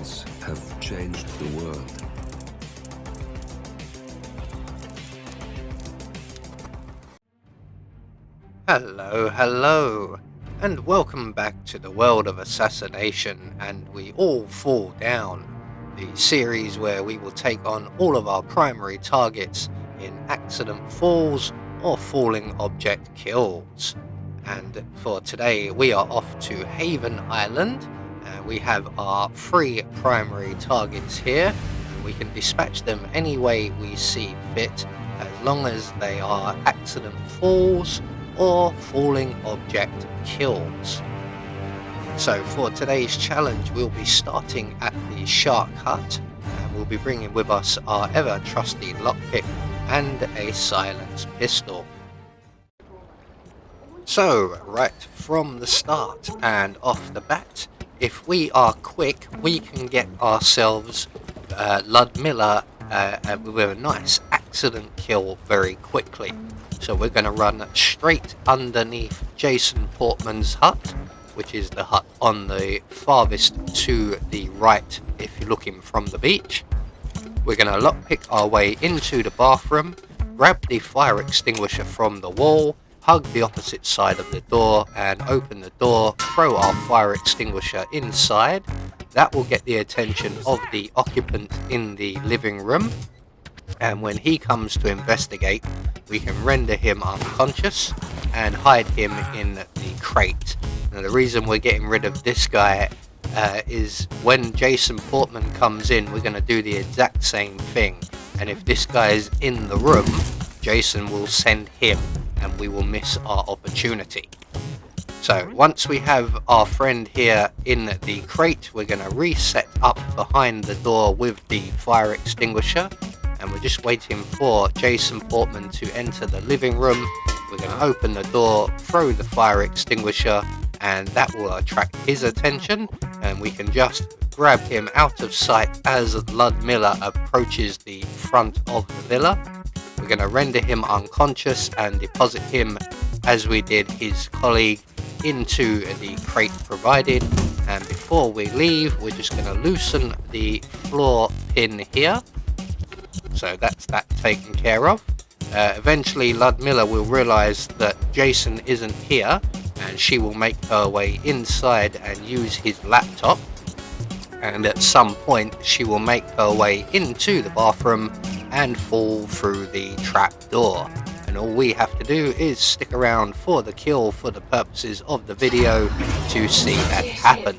humans have changed the world. Hello, and welcome back to the world of assassination and We All Fall Down, the series where we will take on all of our primary targets in accident falls or falling object kills. And for today we are off to Haven Island. We have our 3 primary targets here, and we can dispatch them any way we see fit as long as they are accident falls or falling object kills. So for today's challenge we'll be starting at the Shark Hut, and we'll be bringing with us our ever trusty lockpick and a silenced pistol. So right from the start and off the bat, if we are quick we can get ourselves Ludmilla with a nice accident kill very quickly. So we're going to run straight underneath Jason Portman's hut, which is the hut on the farthest to the right if you're looking from the beach. We're going to lockpick our way into the bathroom, grab the fire extinguisher from the wall, hug the opposite side of the door and open the door, throw our fire extinguisher inside. That will get the attention of the occupant in the living room, and when he comes to investigate we can render him unconscious and hide him in the crate. Now the reason we're getting rid of this guy is when Jason Portman comes in we're going to do the exact same thing, and if this guy is in the room Jason will send him and we will miss our opportunity. So once we have our friend here in the crate we're going to reset up behind the door with the fire extinguisher, and we're just waiting for Jason Portman to enter the living room. We're going to open the door, throw the fire extinguisher, and that will attract his attention, and we can just grab him out of sight as Ludmilla approaches the front of the villa. We're going to render him unconscious and deposit him, as we did his colleague, into the crate provided. And before we leave we're just going to loosen the floor pin here. So that's that taken care of. Eventually Ludmilla will realise that Jason isn't here, and she will make her way inside and use his laptop, and at some point she will make her way into the bathroom and fall through the trap door. And all we have to do is stick around for the kill for the purposes of the video to see that happen.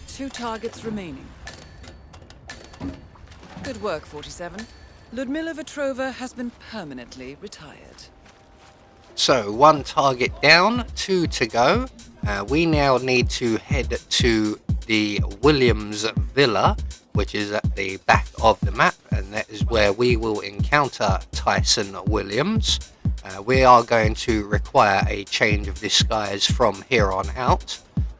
2 targets remaining. Good work, 47. Ludmilla Vetrova has been permanently retired. So 1 target down, 2 to go. We now need to head to the Williams Villa, which is at the back of the map, and that is where we will encounter Tyson Williams. We are going to require a change of disguise from here on out,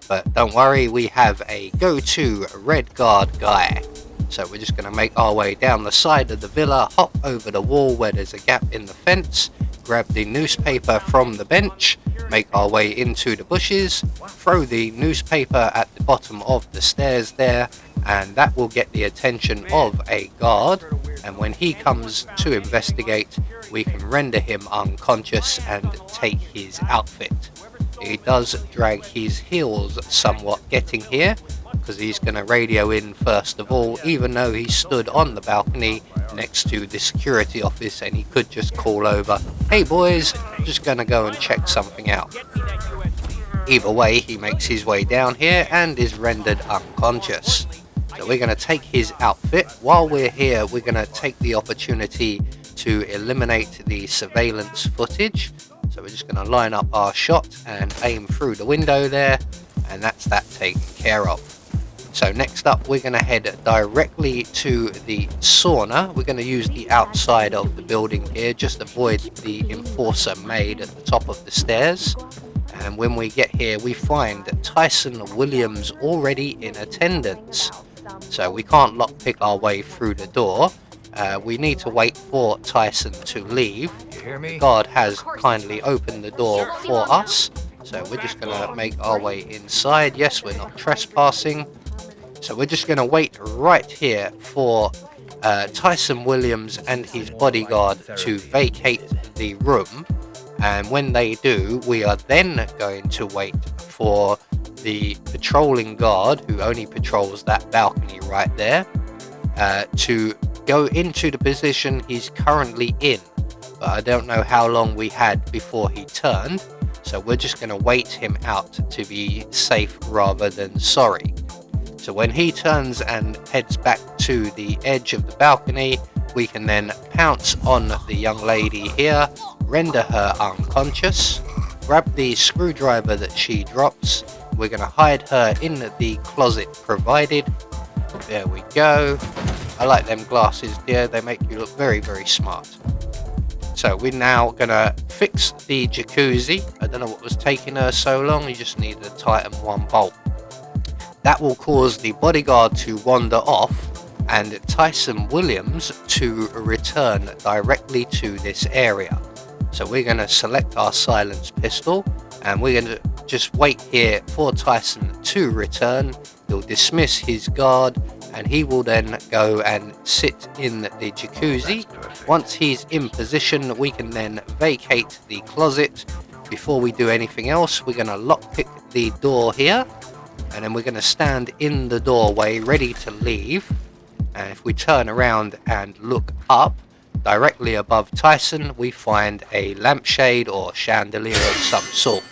but don't worry, we have a go-to red guard guy. So we're just going to make our way down the side of the villa, hop over the wall where there's a gap in the fence, grab the newspaper from the bench, make our way into the bushes, throw the newspaper at the bottom of the stairs there, and that will get the attention of a guard, and when he comes to investigate we can render him unconscious and take his outfit. He does drag his heels somewhat getting here, because he's going to radio in first of all, even though he stood on the balcony next to the security office and he could just call over, "Hey boys, just going to go and check something out." Either way, he makes his way down here and is rendered unconscious. So we're going to take his outfit. While we're here we're going to take the opportunity to eliminate the surveillance footage. So we're just going to line up our shot and aim through the window there, and that's that taken care of. So next up we're going to head directly to the sauna. We're going to use the outside of the building here, just avoid the enforcer maid at the top of the stairs. And when we get here we find Tyson Williams already in attendance. So we can't lockpick our way through the door. We need to wait for Tyson to leave. The guard has kindly opened the door for us. So we're just going to make our way inside. Yes, we're not trespassing. So we're just going to wait right here for Tyson Williams and his bodyguard to vacate the room, and when they do, we are then going to wait for the patrolling guard, who only patrols that balcony right there, to go into the position he's currently in. But I don't know how long we had before he turned, so we're just going to wait him out to be safe rather than sorry. So when he turns and heads back to the edge of the balcony, we can then pounce on the young lady here, render her unconscious, grab the screwdriver that she drops. We're going to hide her in the closet provided. There we go. I like them glasses, dear. They make you look very, very smart. So we're now going to fix the jacuzzi. I don't know what was taking her so long. You just needed to tighten one bolt. That will cause the bodyguard to wander off and Tyson Williams to return directly to this area. So we're going to select our silenced pistol, and we're going to just wait here for Tyson to return. He'll dismiss his guard, and he will then go and sit in the jacuzzi. Once he's in position, we can then vacate the closet. Before we do anything else, we're going to lockpick the door here, and then we're going to stand in the doorway ready to leave. And if we turn around and look up, directly above Tyson, we find a lampshade or chandelier of some sort.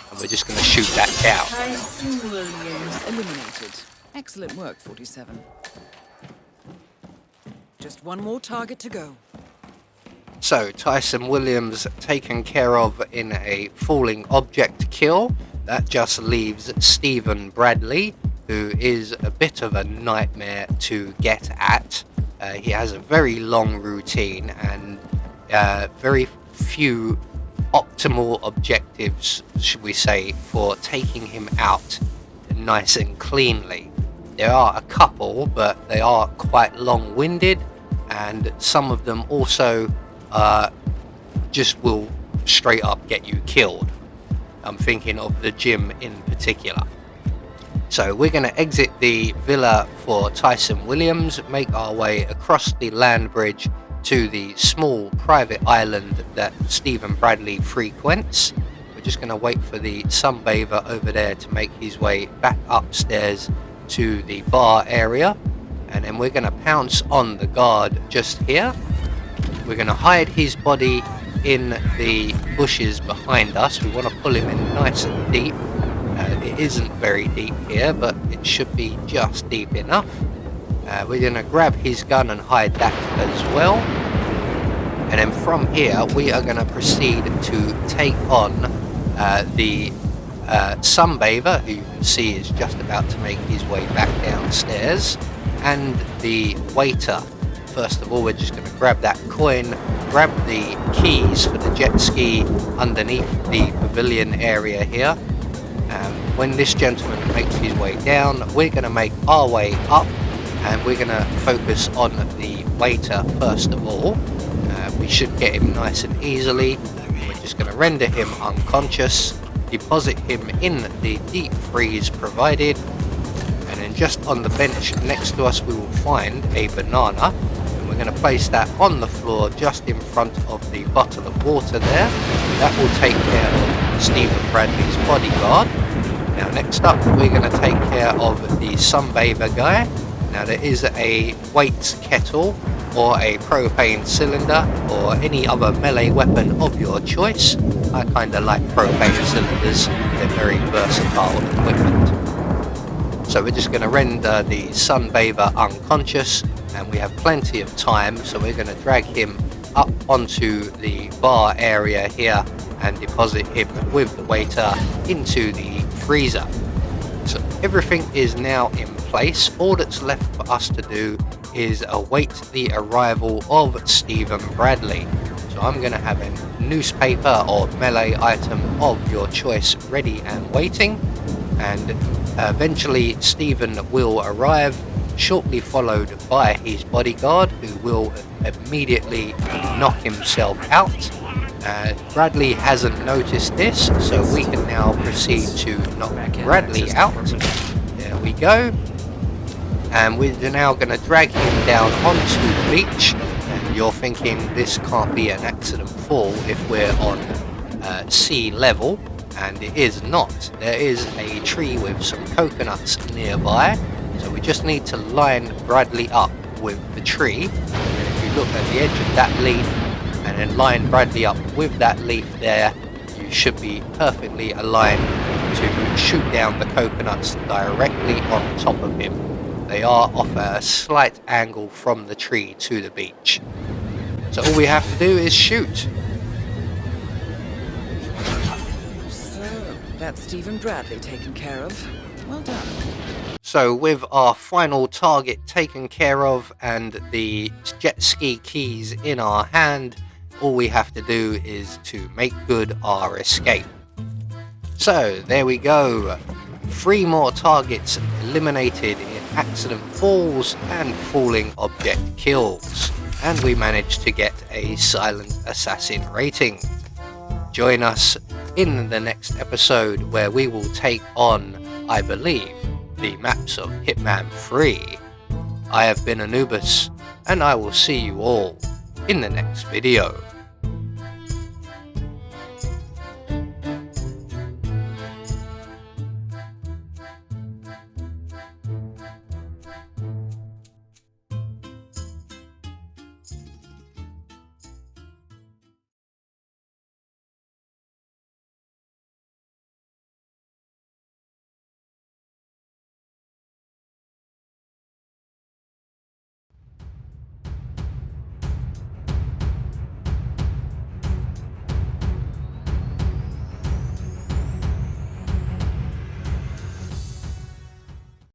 And we're just going to shoot that down. Tyson Williams eliminated. Excellent work, 47. Just one more target to go. So, Tyson Williams taken care of in a falling object kill. That just leaves Stephen Bradley, who is a bit of a nightmare to get at. He has a very long routine and very few optimal objectives, should we say, for taking him out nice and cleanly. There are a couple, but they are quite long-winded, and some of them also just will straight up get you killed. I'm thinking of the gym in particular. So we're going to exit the villa for Tyson Williams, make our way across the land bridge to the small private island that Stephen Bradley frequents. We're just going to wait for the sunbather over there to make his way back upstairs to the bar area, and then we're going to pounce on the guard just here. We're going to hide his body in the bushes behind us. We want to pull him in nice and deep. It isn't very deep here, but it should be just deep enough. We're going to grab his gun and hide that as well. And then from here, we are going to proceed to take on the sunbather, who you can see is just about to make his way back downstairs, and the waiter. First of all, we're just going to grab that coin, grab the keys for the jet ski underneath the pavilion area here. When this gentleman makes his way down, we're going to make our way up, and we're going to focus on the waiter first of all. We should get him nice and easily. We're just going to render him unconscious, deposit him in the deep freeze provided, and then just on the bench next to us we will find a banana, and we're going to place that on the floor just in front of the bottle of water there. That will take care of Stephen Bradley's bodyguard. Now next up we're going to take care of the sunbather guy. Now there is a weights kettle or a propane cylinder or any other melee weapon of your choice. I kind of like propane cylinders, they're very versatile equipment. So we're just going to render the sunbather unconscious, and we have plenty of time, so we're going to drag him up onto the bar area here and deposit him with the waiter into the freezer. So everything is now in place. All that's left for us to do is await the arrival of Stephen Bradley. So I'm going to have a newspaper or melee item of your choice ready and waiting, and eventually Stephen will arrive, shortly followed by his bodyguard, who will immediately knock himself out. Bradley hasn't noticed this, so we can now proceed to knock Bradley out. There we go. and we're now going to drag him down onto the beach. And you're thinking this can't be an accident fall if we're on sea level, and it is not. There is a tree with some coconuts nearby, so we just need to line Bradley up with the tree. And if you look at the edge of that leaf and then line Bradley up with that leaf there, you should be perfectly aligned to shoot down the coconuts directly on top of him. They are off at a slight angle from the tree to the beach. So all we have to do is shoot. So, that's Stephen Bradley taken care of. Well done. So with our final target taken care of and the jet ski keys in our hand, all we have to do is to make good our escape. So there we go. 3 more targets eliminated in accident falls and falling object kills. And we managed to get a silent assassin rating. Join us in the next episode where we will take on, I believe, the maps of Hitman 3. I have been Anubis, and I will see you all in the next video.